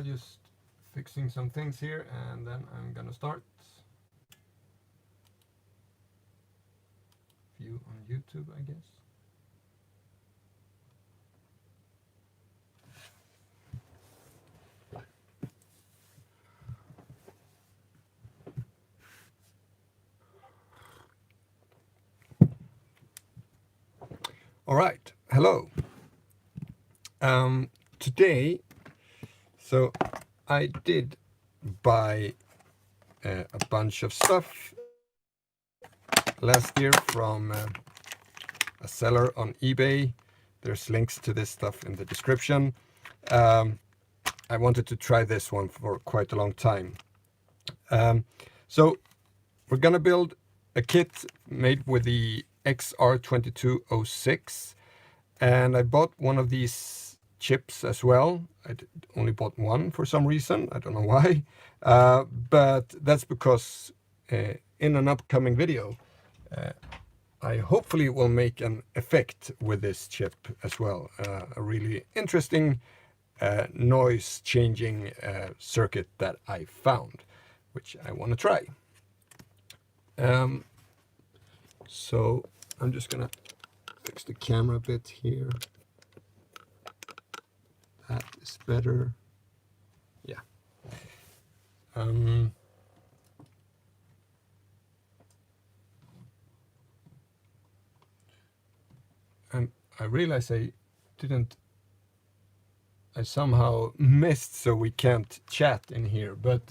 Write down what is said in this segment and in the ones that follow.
Just fixing some things here, and then I'm gonna start. View on YouTube, I guess. All right, hello. Today, so I did buy a bunch of stuff last year from a seller on eBay. There's links to this stuff in the description. I wanted to try this one for quite a long time. So we're gonna build a kit made with the XR2206, and I bought one of these chips as well. I only bought one for some reason, I don't know why, but that's because in an upcoming video I hopefully will make an effect with this chip as well, a really interesting noise changing circuit that I found, which I want to try. So I'm just gonna fix the camera a bit here. That is better. Yeah. And I realize I somehow missed, so we can't chat in here, but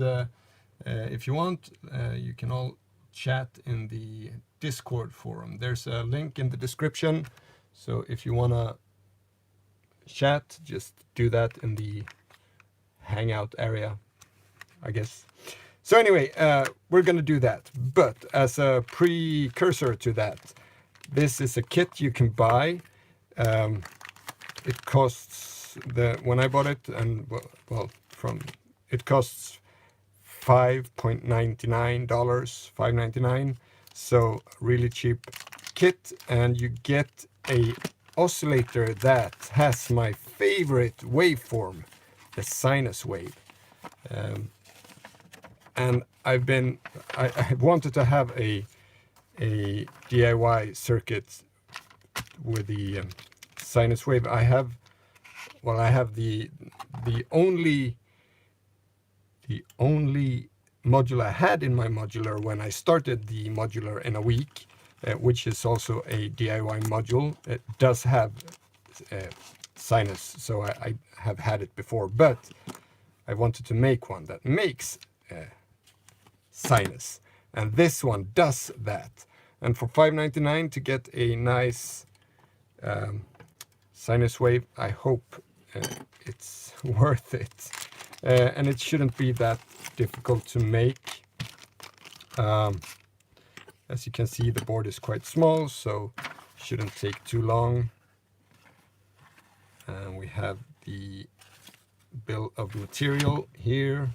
if you want, you can all chat in the Discord forum. There's a link in the description, so if you want to chat, just do that in the hangout area, I guess. So anyway, we're gonna do that, but as a precursor to that, this is a kit you can buy. It costs, when I bought it, and well it costs $5.99, $5.99, so really cheap kit, and you get a oscillator that has my favorite waveform, the sinus wave. And I wanted to have a DIY circuit with the sinus wave. I have the only modular I had in my modular when I started the modular in a week, which is also a DIY module. It does have sinus, so I have had it before, but I wanted to make one that makes sinus, and this one does that. And for $5.99 to get a nice sinus wave, I hope it's worth it. And it shouldn't be that difficult to make. As you can see, the board is quite small, so shouldn't take too long. And we have the bill of material here.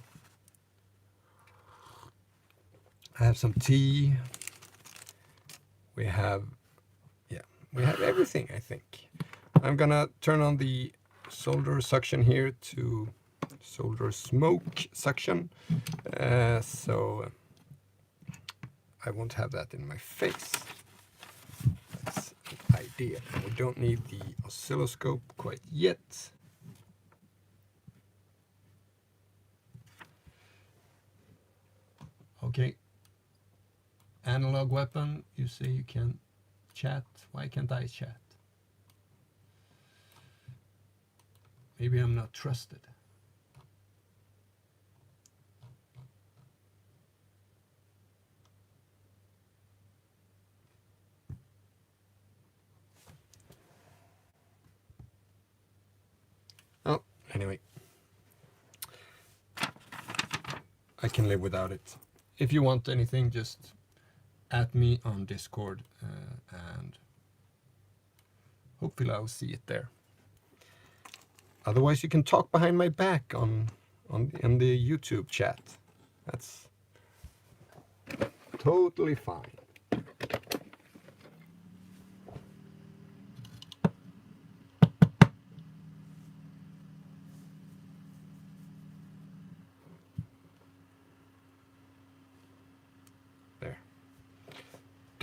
I have some tea. We have everything, I think. I'm gonna turn on the solder suction here to solder smoke suction, so I won't have that in my face. That's an idea. And we don't need the oscilloscope quite yet. Okay. Analog weapon, you say you can chat. Why can't I chat? Maybe I'm not trusted. Oh, anyway. I can live without it. If you want anything, just add me on Discord, and hopefully I'll see it there. Otherwise, you can talk behind my back in the YouTube chat. That's totally fine.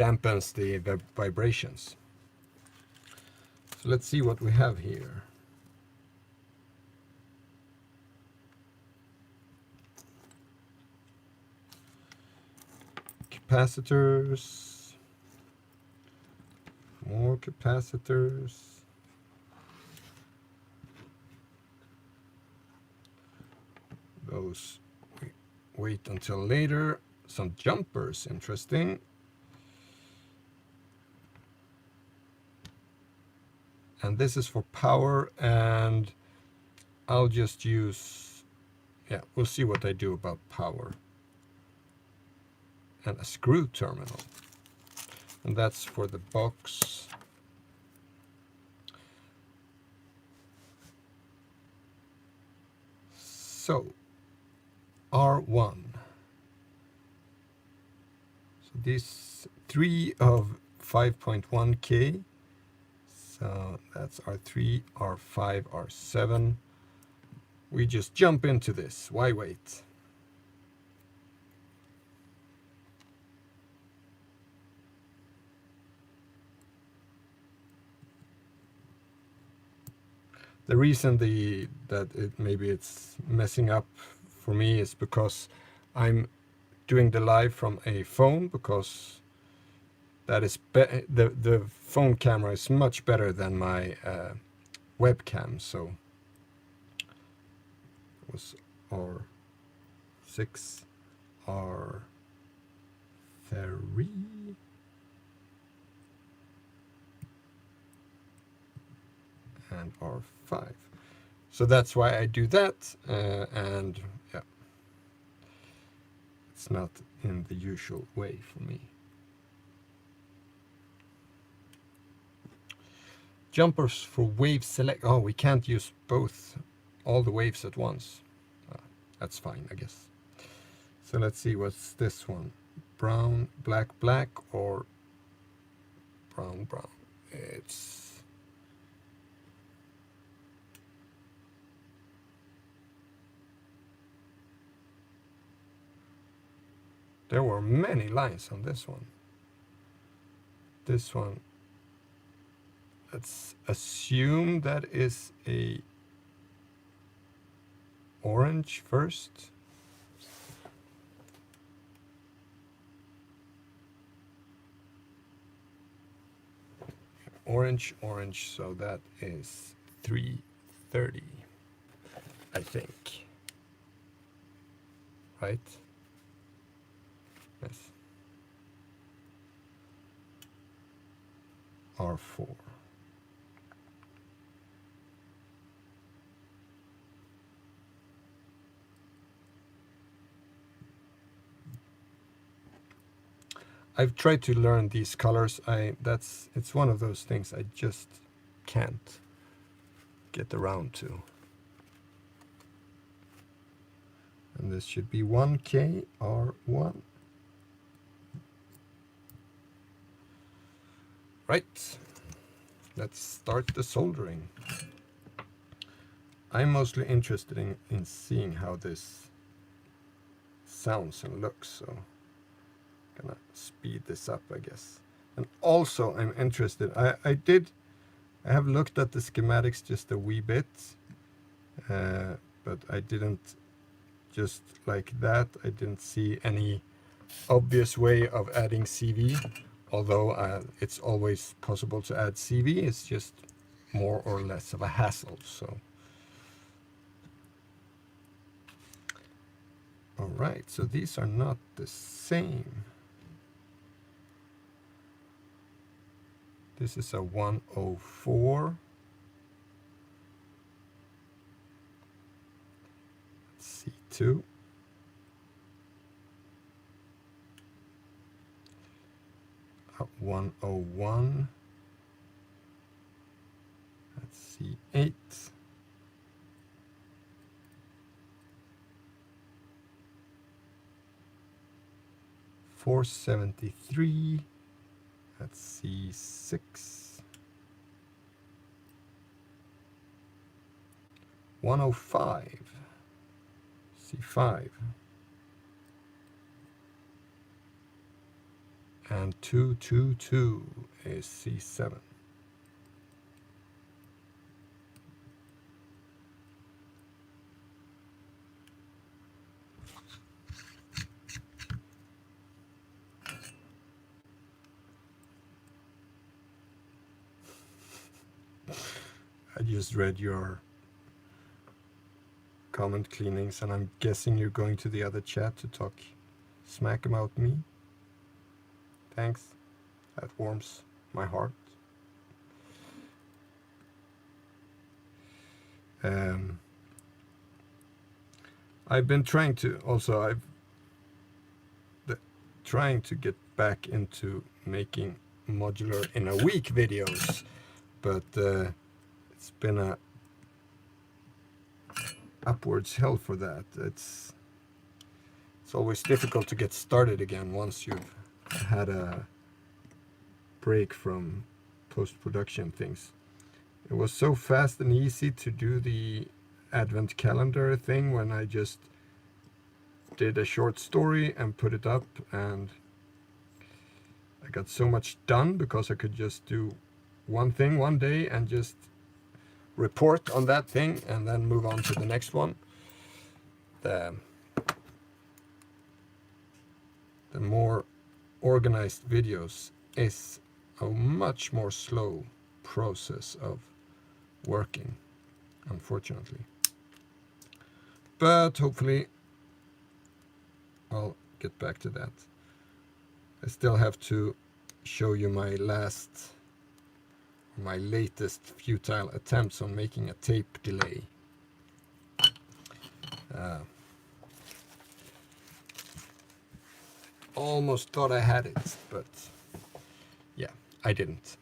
dampens the vibrations. So let's see what we have here. Capacitors, more capacitors. Those we wait until later. Some jumpers, interesting. And this is for power, and I'll just use, yeah, we'll see what I do about power. And a screw terminal. And that's for the box. So, R1. So these 3 of 5.1K. So that's R3, R5, R7. We just jump into this. Why wait? The reason maybe it's messing up for me is because I'm doing the live from a phone, because that is the phone camera is much better than my webcam. So it was R6, R3. And R5. So that's why I do that, and yeah, it's not in the usual way for me. Jumpers for wave select. Oh, we can't use all the waves at once. That's fine, I guess. So let's see, what's this one? Brown, black, black, or brown, brown? It's there were many lines on this one. This one, let's assume that is a orange first. Orange, orange, so that is 330, I think. Right? Yes. R4. I've tried to learn these colors. It's one of those things I just can't get around to. And this should be 1K R1. Right, let's start the soldering. I'm mostly interested in seeing how this sounds and looks, so I'm gonna speed this up, I guess. And also I'm interested, I have looked at the schematics just a wee bit, but I didn't, just like that, I didn't see any obvious way of adding CV. Although it's always possible to add CV, it's just more or less of a hassle. So, all right, so these are not the same. This is a 104. C2. A 101. That's C8. .473. That's C6. 105. C5. and 222 is C7. I just read your comment cleanings, and I'm guessing you're going to the other chat to talk smack about me. Thanks. That warms my heart. I've been trying to trying to get back into making modular in a week videos, but it's been a upwards hell for that. It's always difficult to get started again once you've had a break from post-production things. It was so fast and easy to do the advent calendar thing when I just did a short story and put it up, and I got so much done because I could just do one thing one day and just report on that thing and then move on to the next one. The more organized videos is a much more slow process of working, unfortunately. But hopefully I'll get back to that. I still have to show you my latest futile attempts on making a tape delay. Almost thought I had it, but yeah, I didn't.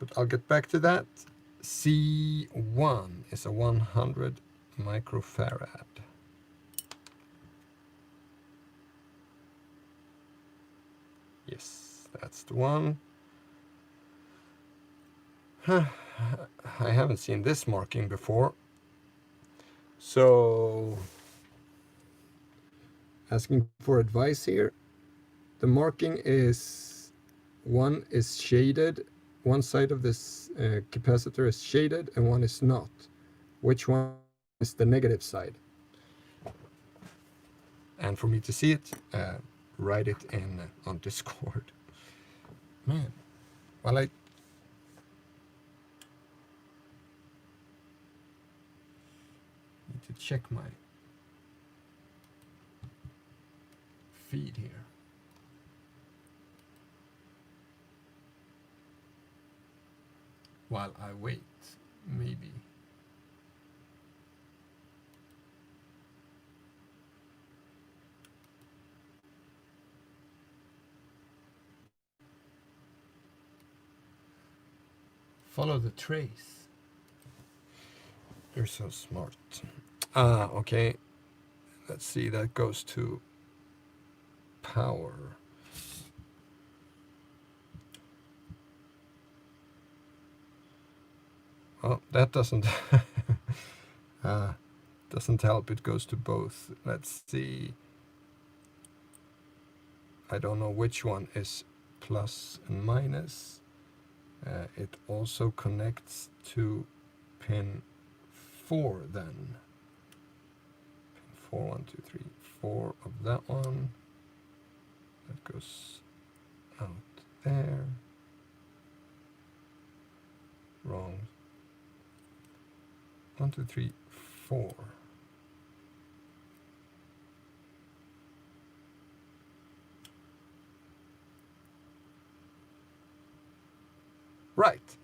But I'll get back to that. C1 is a 100 microfarad. Yes, that's the one. I haven't seen this marking before. So, asking for advice here. The marking is, one is shaded, one side of this capacitor is shaded and one is not. Which one is the negative side? And for me to see it, write it in on Discord. Man, well, I need to check my feed here. While I wait, maybe. Follow the trace. You're so smart. Okay. Let's see, that goes to power. Oh, that doesn't doesn't help. It goes to both. Let's see. I don't know which one is plus and minus. It also connects to pin 4 then. Pin 4, 1, 2, 3, 4 of that one. That goes out there. Wrong. 1, 2, 3, 4. Right.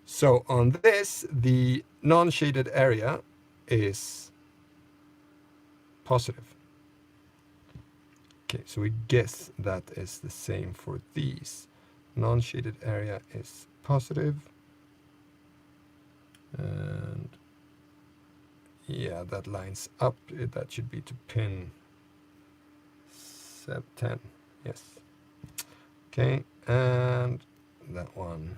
So on this, the non-shaded area is positive. Okay, so we guess that is the same for these. Non-shaded area is positive. And yeah, that lines up. That should be to pin 10. Yes. Okay, and that one.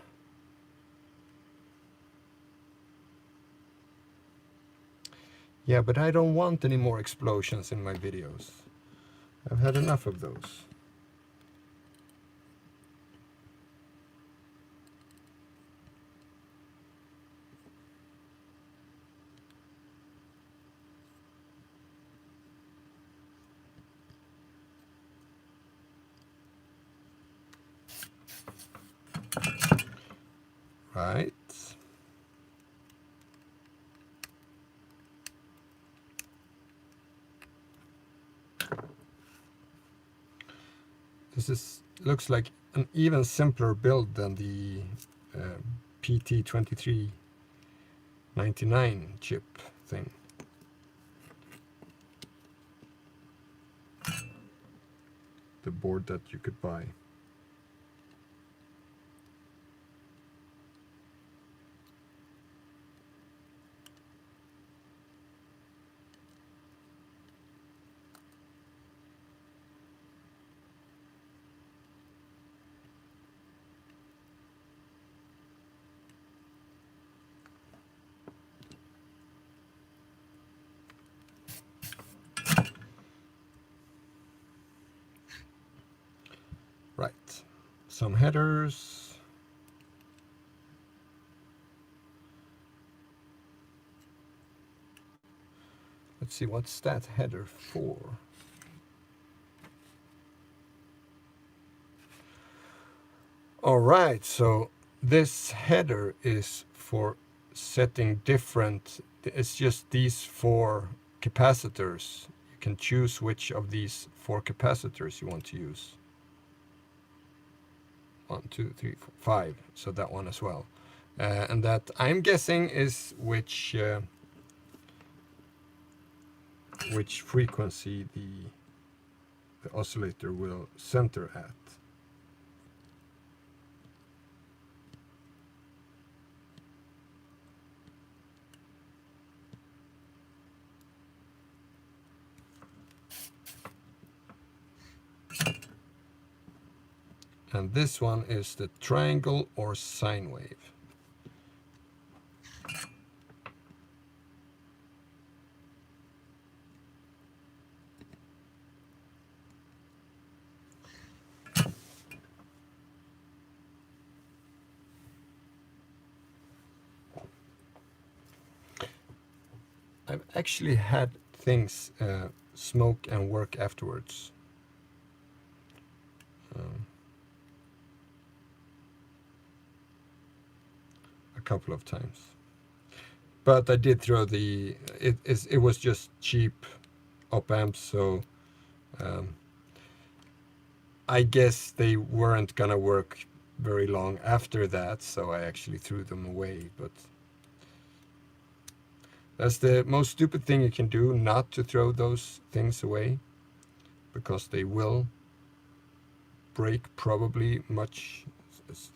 Yeah, but I don't want any more explosions in my videos. I've had enough of those. Right. This looks like an even simpler build than the PT2399 chip thing. The board that you could buy. Right, some headers. Let's see, what's that header for? All right, so this header is for setting different, it's just these 4 capacitors. You can choose which of these 4 capacitors you want to use. 1, 2, 3, 4, 5, so that one as well. And that, I'm guessing, is which frequency the oscillator will center at. And this one is the triangle or sine wave. I've actually had things smoke and work afterwards. A couple of times. But I did throw the, it was just cheap op amps, so I guess they weren't gonna work very long after that, so I actually threw them away. But that's the most stupid thing you can do, not to throw those things away, because they will break probably much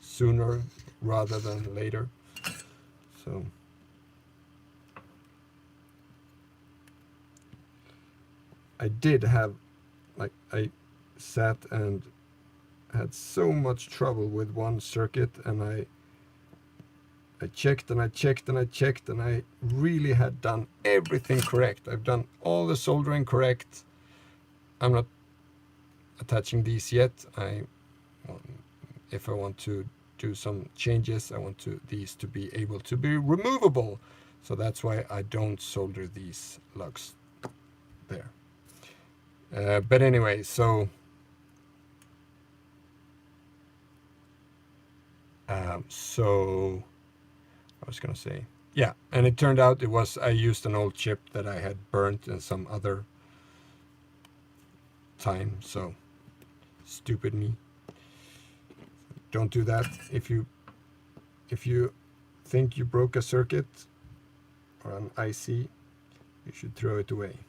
sooner rather than later. So I did have, like, I sat and had so much trouble with one circuit, and I checked and I checked and I checked, and I really had done everything correct. I've done all the soldering correct. I'm not attaching these yet. If I want to do some changes, I want these to be able to be removable. So that's why I don't solder these lugs there. But anyway, so I was gonna say, yeah, and it turned out I used an old chip that I had burnt in some other time, so stupid me. Don't do that. If you think you broke a circuit or an IC, you should throw it away.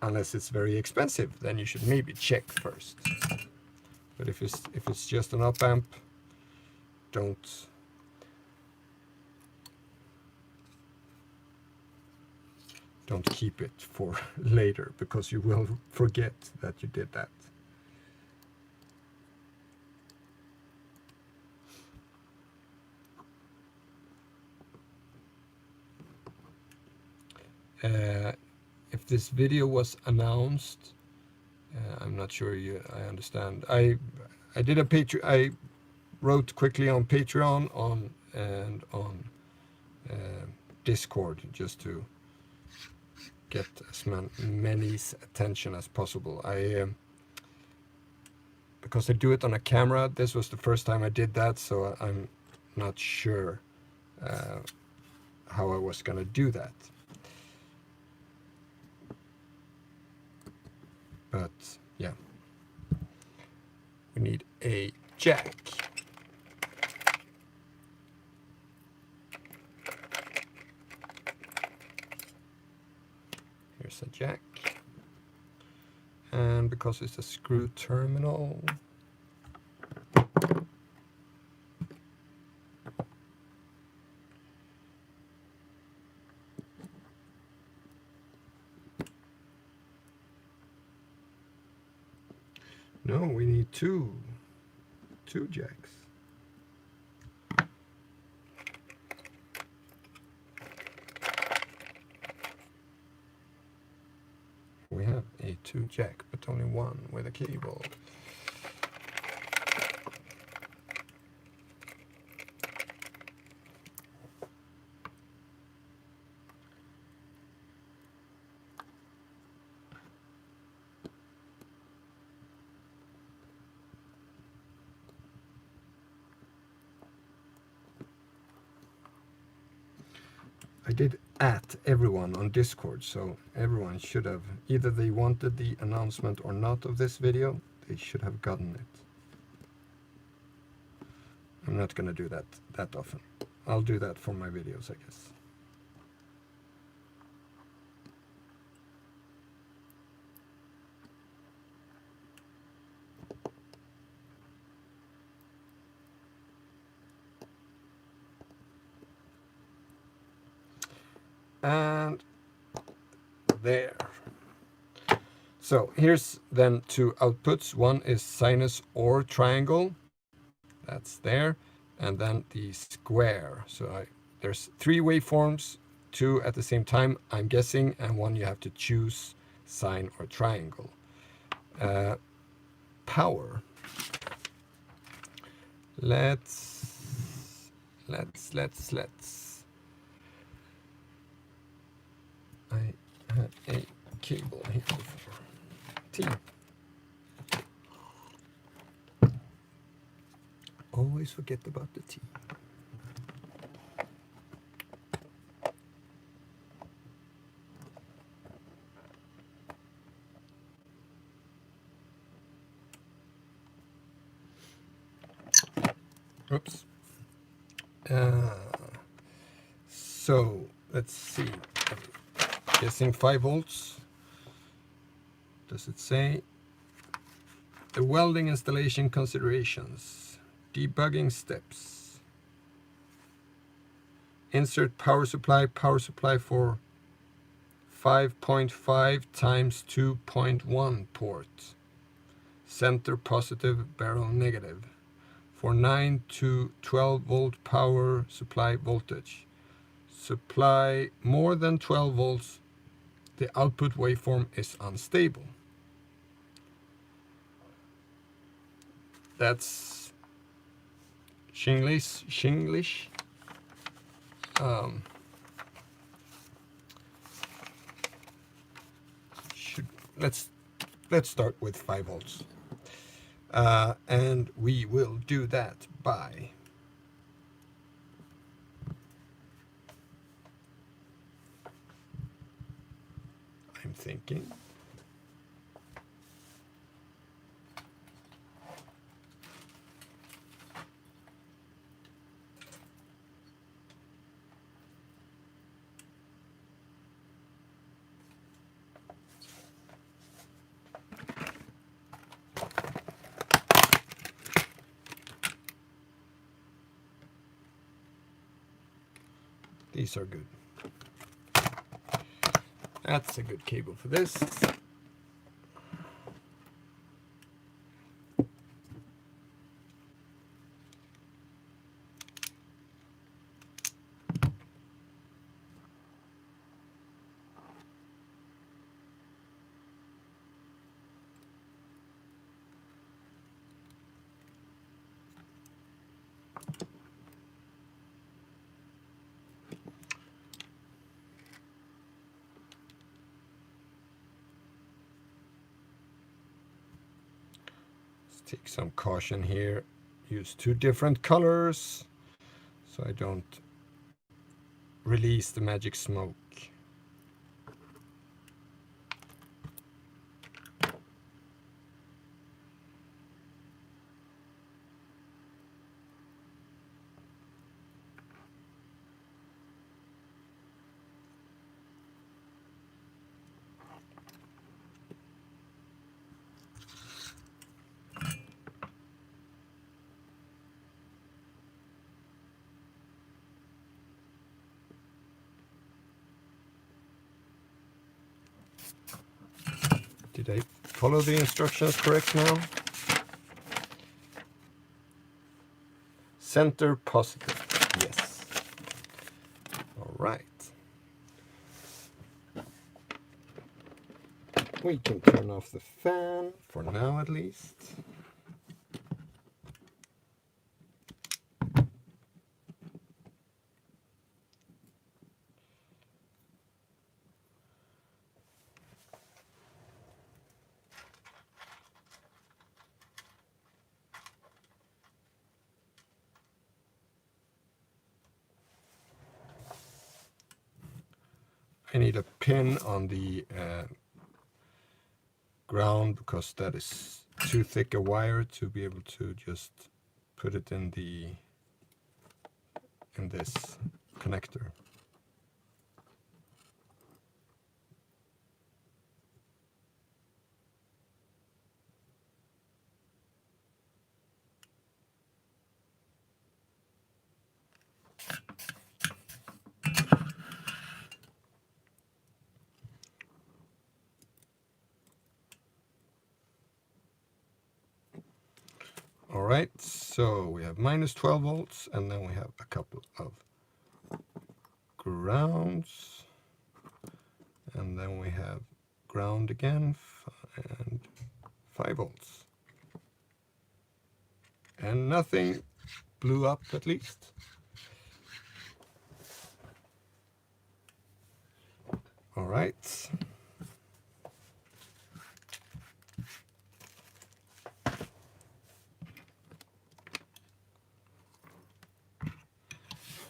Unless it's very expensive, then you should maybe check first. But if it's just an op amp, don't keep it for later, because you will forget that you did that. If this video was announced, I'm not sure I understand. I did a Patreon. I wrote quickly on Patreon and on Discord, just to get as many's attention as possible. Because I do it on a camera. This was the first time I did that, so I'm not sure how I was going to do that. But yeah, we need a jack. Here's a jack. And because it's a screw terminal, no, we need two jacks. We have a 2 jack, but only one with a cable. I did at everyone on Discord, so everyone should have, either they wanted the announcement or not of this video, they should have gotten it. I'm not gonna do that often. I'll do that for my videos, I guess. And there. So here's then 2 outputs. One is sinus or triangle. That's there. And then the square. So there's 3 waveforms, 2 at the same time, I'm guessing, and 1 you have to choose, sine or triangle. Power. Let's. I had a cable here before. T. Always forget about the T. Oops. So let's see. Guessing 5 volts. Does it say? The welding installation considerations. Debugging steps. Insert power supply for 5.5 times 2.1 port. Center positive, barrel negative. For 9 to 12 volt power supply voltage. Supply more than 12 volts. The output waveform is unstable. That's Shinglish. Let's start with 5 volts. And we will do that by I'm thinking these are good. That's a good cable for this. Take some caution here. Use 2 different colors so I don't release the magic smoke. Did I follow the instructions correct now? Center positive, yes. All right. We can turn off the fan, for now at least. I need a pin on the ground because that is too thick a wire to be able to just put it in this connector. All right, so we have minus 12 volts, and then we have a couple of grounds, and then we have ground again, and 5 volts. And nothing blew up, at least. All right.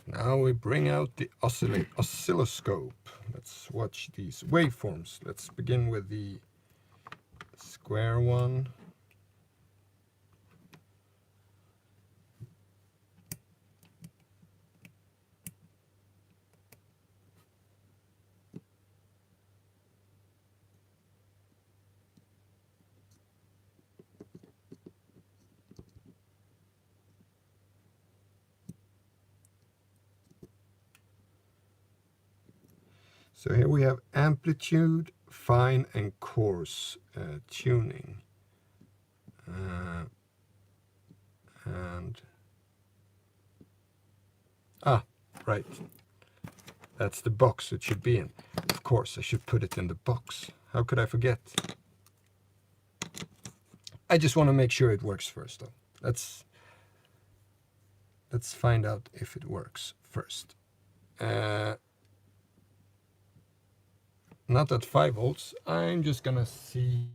Now we bring out the oscilloscope. Let's watch these waveforms. Let's begin with the square one. So here we have amplitude, fine, and coarse tuning. Right. That's the box it should be in. Of course, I should put it in the box. How could I forget? I just want to make sure it works first, though. Let's find out if it works first. Not at 5 volts. I'm just gonna see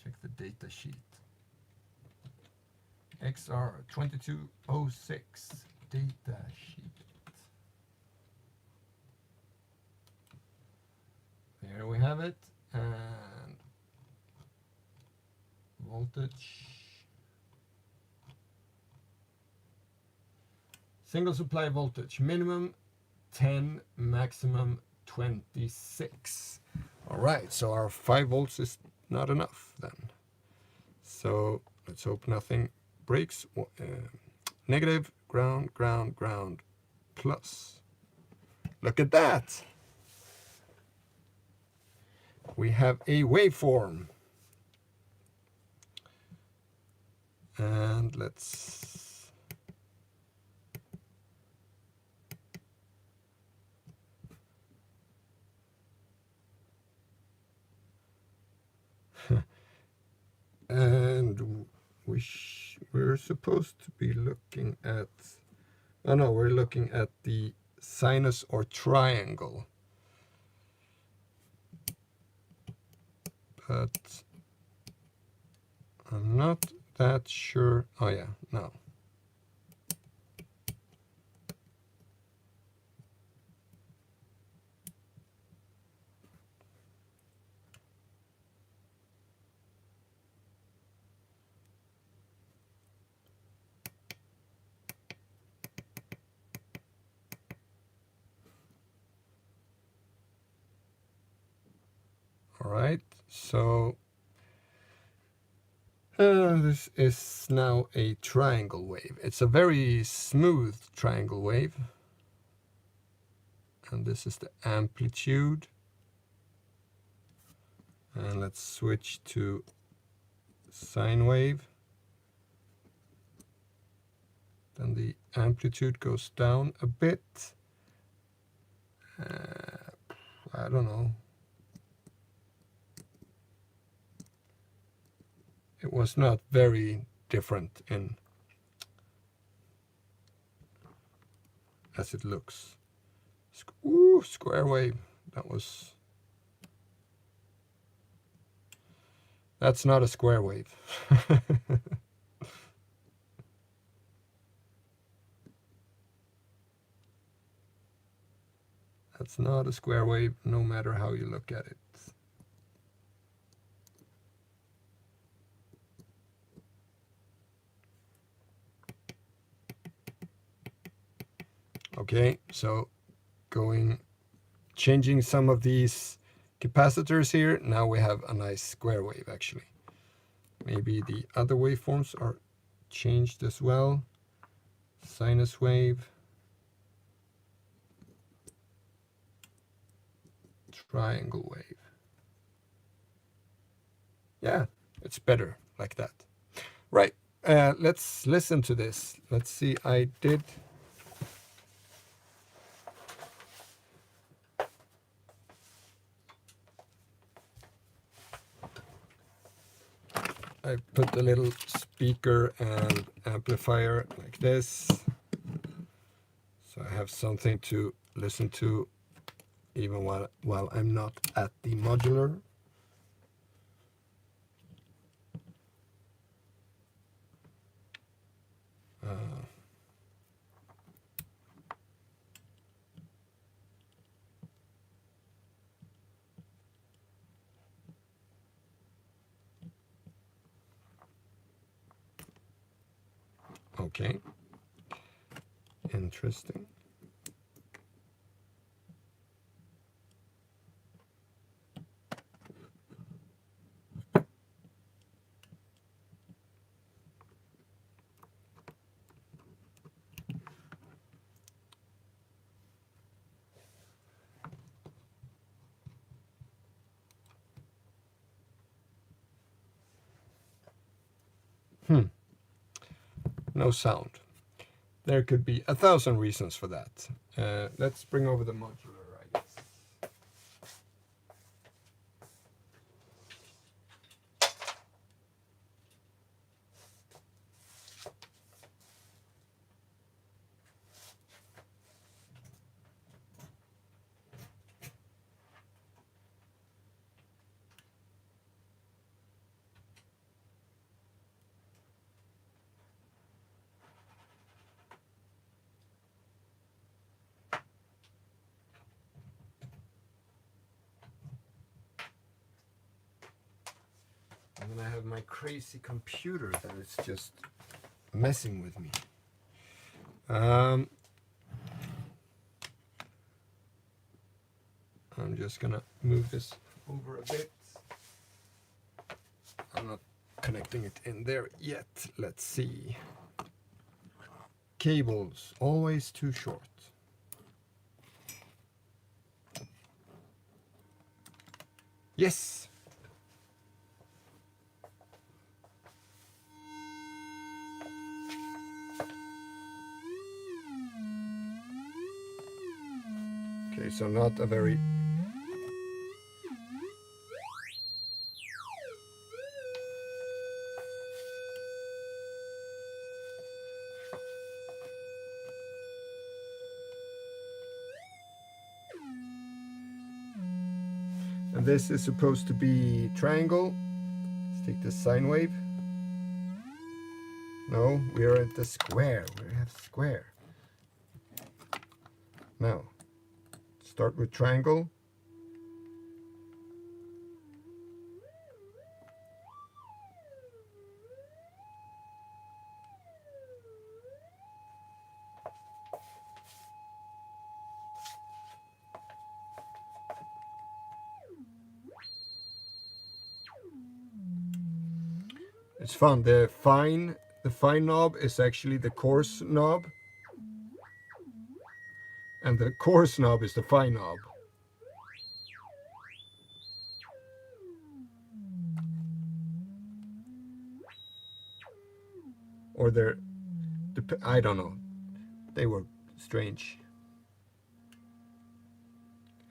check the data sheet. XR2206 data sheet. There we have it, and voltage. Single supply voltage, minimum 10, maximum 26. All right, so our 5 volts is not enough then. So let's hope nothing breaks. Negative, ground, ground, ground, plus. Look at that. We have a waveform. And let's and we're supposed to be looking at, oh no, we're looking at the sinus or triangle. But I'm not that sure? Oh yeah, no. All right, so this is now a triangle wave. It's a very smooth triangle wave. And this is the amplitude. And let's switch to sine wave. Then the amplitude goes down a bit. I don't know. It was not very different in as it looks. Ooh, square wave. That's not a square wave. That's not a square wave, no matter how you look at it. Okay, so changing some of these capacitors here, now we have a nice square wave actually. Maybe the other waveforms are changed as well. Sinus wave, triangle wave. Yeah, it's better like that. Right, let's listen to this. Let's see, I put a little speaker and amplifier like this. So I have something to listen to even while I'm not at the modular. Okay, interesting. No sound. There could be 1,000 reasons for that. Let's bring over the modular, I guess. And then I have my crazy computer that is just messing with me. I'm just gonna move this over a bit. I'm not connecting it in there yet. Let's see. Cables, always too short. Yes! Okay, so not a very... And this is supposed to be triangle. Let's take the sine wave. No, we are at the square. We have square. Now, start with triangle. It's fun. The fine knob is actually the coarse knob, and the coarse knob is the fine knob. Or I don't know. They were strange.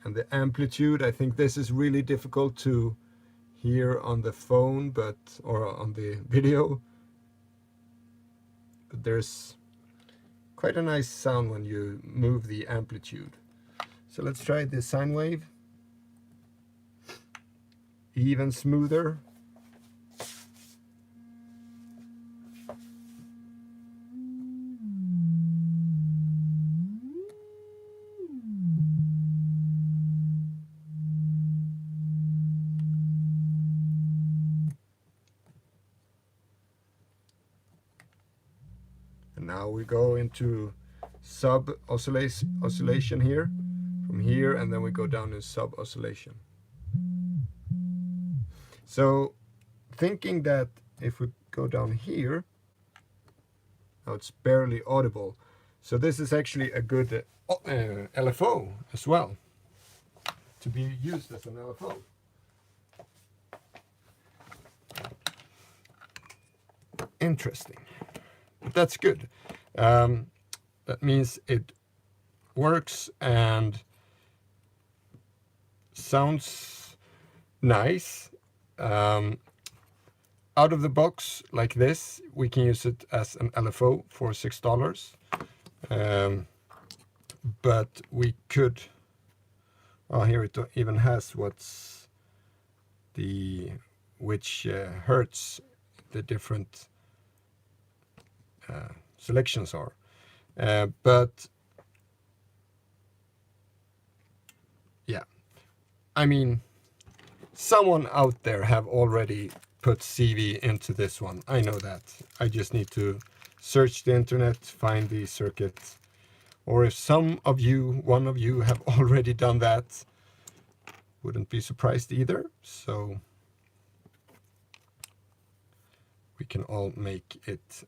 And the amplitude, I think this is really difficult to hear on the phone, or on the video. But there's quite a nice sound when you move the amplitude. So let's try the sine wave. Even smoother. And now we go into sub oscillation here, from here, and then we go down in sub oscillation. So thinking that if we go down here, now it's barely audible. So this is actually a good LFO as well, to be used as an LFO. Interesting. But that's good. That means it works and sounds nice. Out of the box like this, we can use it as an LFO for $6. But we could, oh, here it even has which hertz the different selections are. But yeah, I mean, someone out there have already put CV into this one. I know that. I just need to search the internet, find the circuit. Or if one of you have already done that, wouldn't be surprised either. So we can all make it,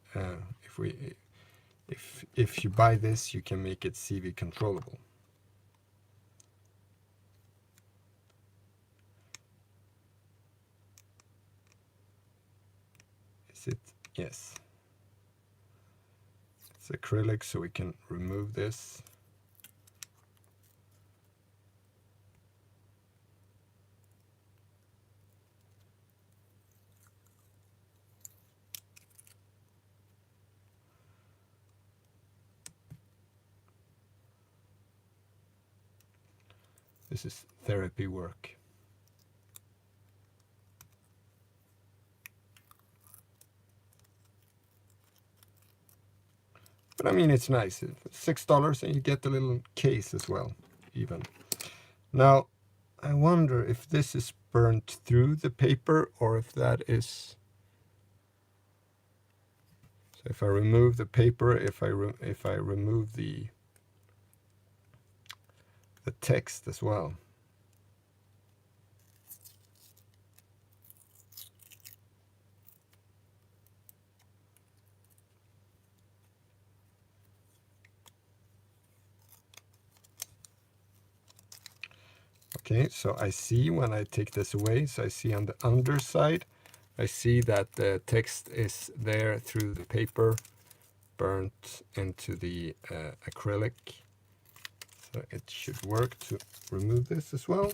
if you buy this, you can make it CV controllable. Is it? Yes. It's acrylic, so we can remove this. This is therapy work. But I mean, it's nice. $6 and you get the little case as well, even. Now, I wonder if this is burnt through the paper or if that is... So if I remove the paper, if I remove the text as well. Okay, so I see when I take this away, so I see on the underside, I see that the text is there through the paper, burnt into the acrylic. So it should work to remove this as well.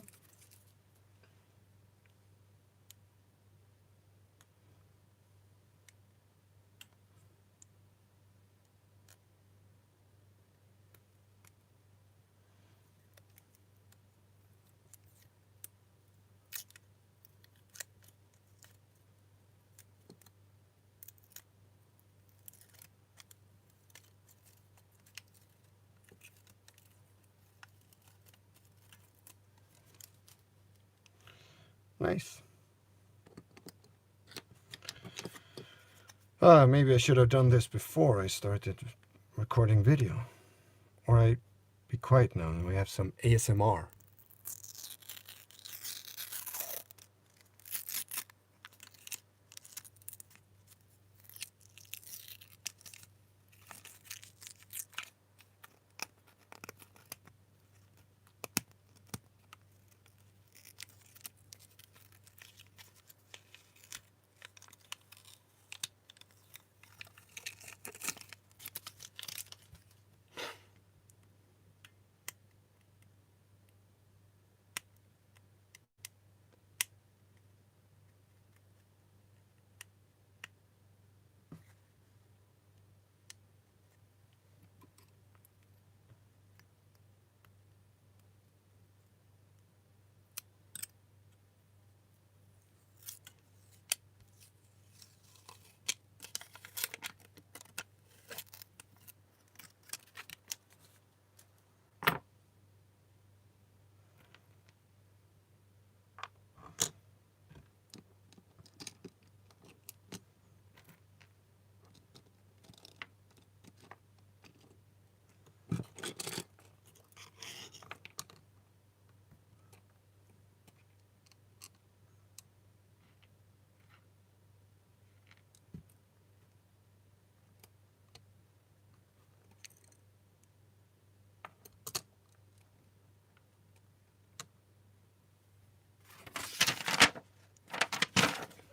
Nice. Maybe I should have done this before I started recording video. Or I be quiet now and we have some ASMR.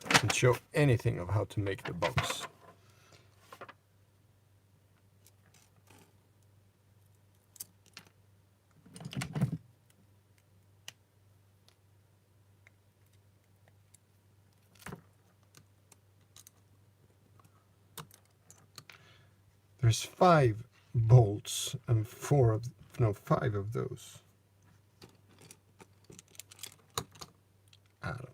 Doesn't show anything of how to make the box. There's 5 bolts and 5 of those. I don't know.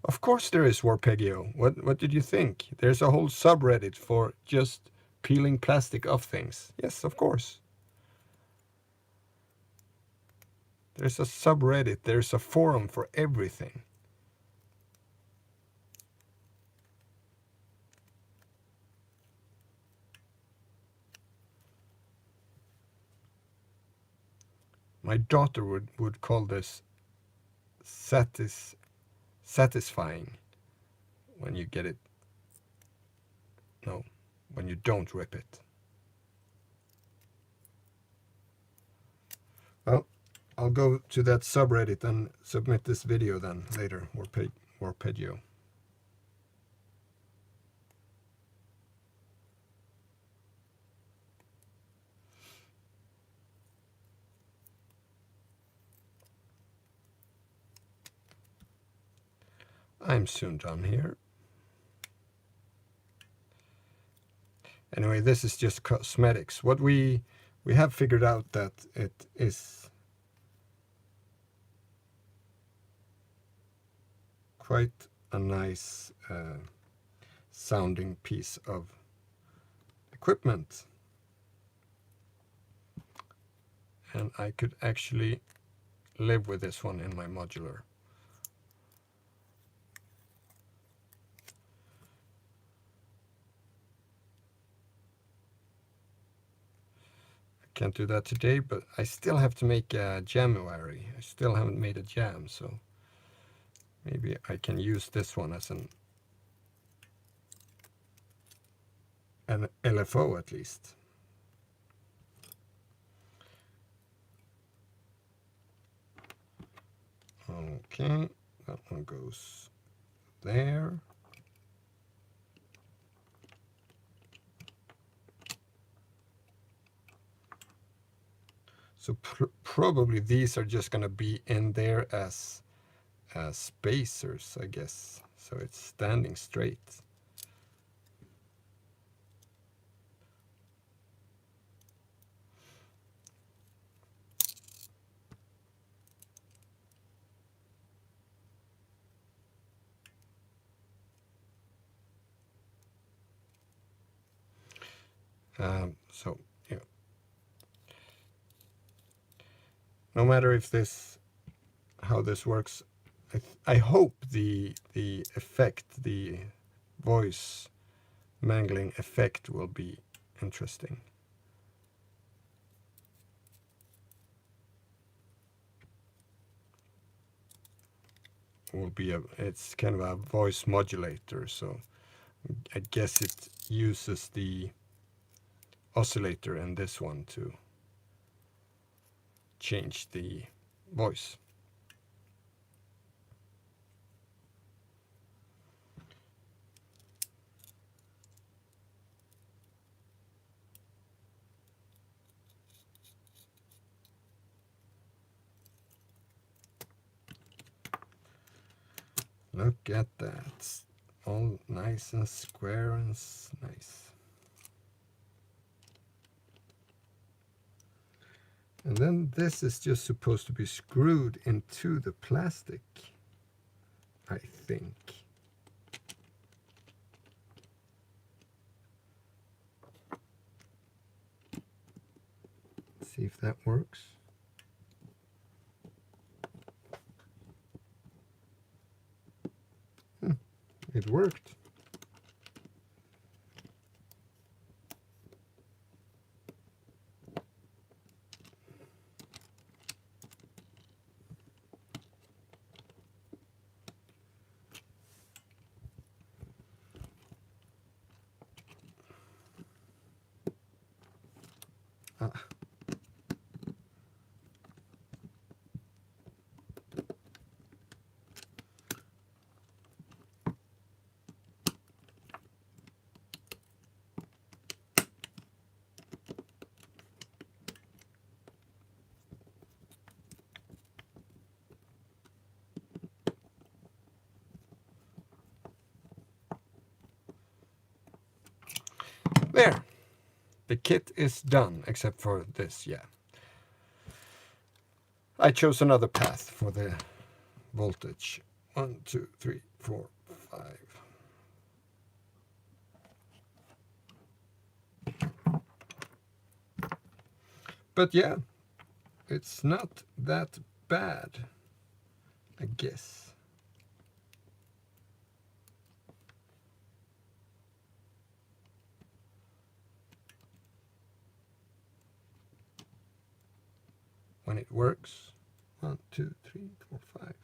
Of course there is, Warpeggio. What did you think? There's a whole subreddit for just peeling plastic off things. Yes, of course. There's a subreddit, there's a forum for everything. My daughter would call this satisfying when you get it. No, when you don't rip it. Well, I'll go to that subreddit and submit this video then later, Warpeggio. I'm soon done here. Anyway, this is just cosmetics. What we have figured out that it is quite a nice sounding piece of equipment. And I could actually live with this one in my modular. Can't do that today, but I still have to make a January. I still haven't made a jam, so maybe I can use this one as an LFO at least. Okay, that one goes there. So probably these are just going to be in there as spacers, I guess. So it's standing straight. So yeah, no matter if this how this works, I hope the effect, the voice mangling effect, will be interesting. It's kind of a voice modulator, so I guess it uses the oscillator in this one to change the voice. Look at that, all nice and square and nice. And then this is just supposed to be screwed into the plastic, I think. See if that works. It worked. Ah. There, the kit is done, except for this, yeah. I chose another path for the voltage. 1, 2, 3, 4, 5. But yeah, it's not that bad, I guess. When it works. 1, 2, 3, 4, 5.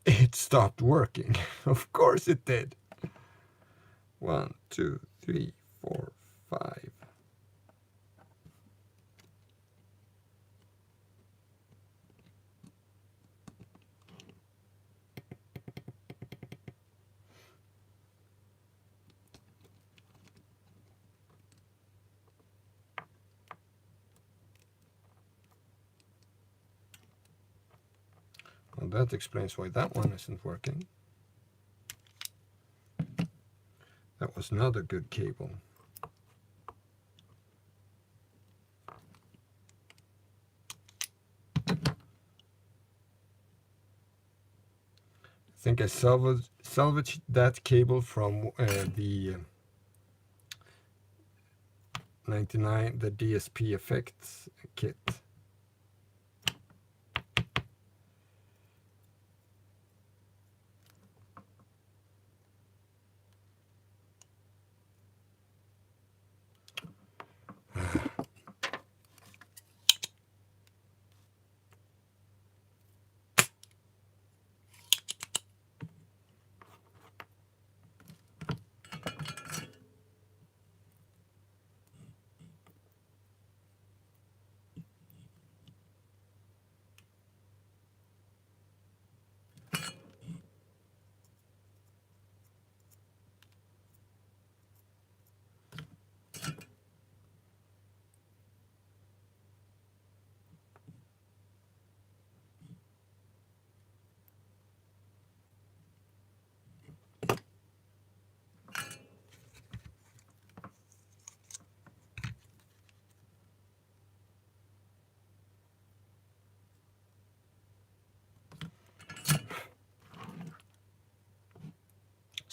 It stopped working. Of course it did. 1, 2, 3, 4, 5. Well, that explains why that one isn't working. That was not a good cable. I think I salvaged that cable from the 99, the DSP effects kit.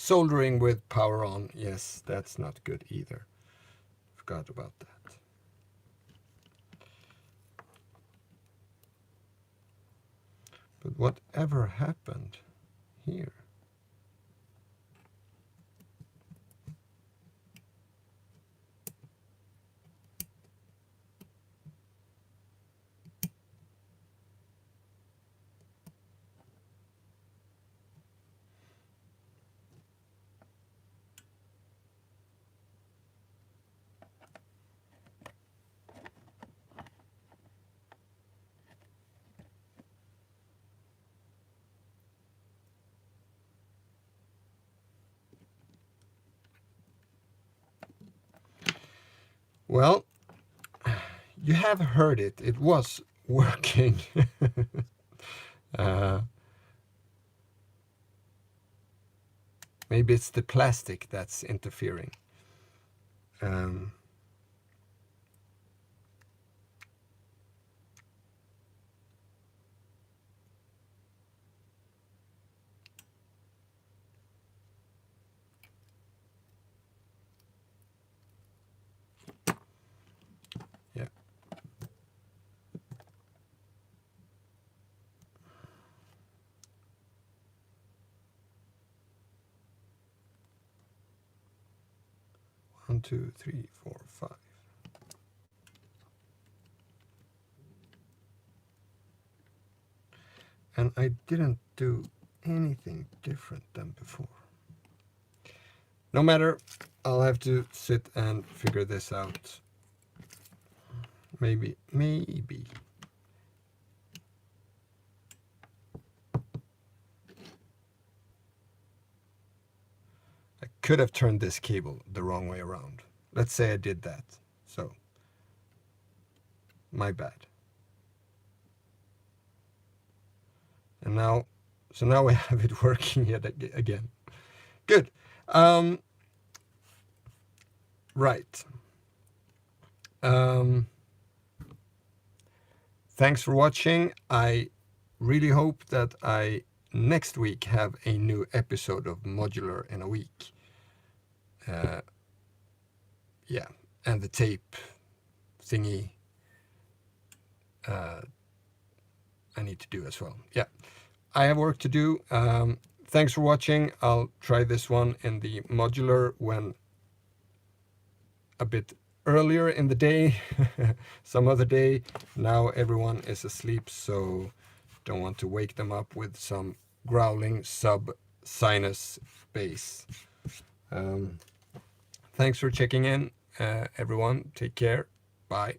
soldering with power on. Yes, that's not good either. Forgot about that. But whatever happened here? Well, you have heard it. It was working. Maybe it's the plastic that's interfering. Yeah. One, two, three, four, five. And I didn't do anything different than before. No matter, I'll have to sit and figure this out. Maybe. I could have turned this cable the wrong way around. Let's say I did that. So, my bad. And now, so now we have it working yet again. Good. Right. Thanks for watching. I really hope that I next week have a new episode of Modular in a week. Yeah, and the tape thingy I need to do as well. Yeah, I have work to do. Thanks for watching. I'll try this one in the modular when a bit earlier in the day, some other day. Now everyone is asleep, so don't want to wake them up with some growling sub-sinus bass. Thanks for checking in, everyone. Take care. Bye.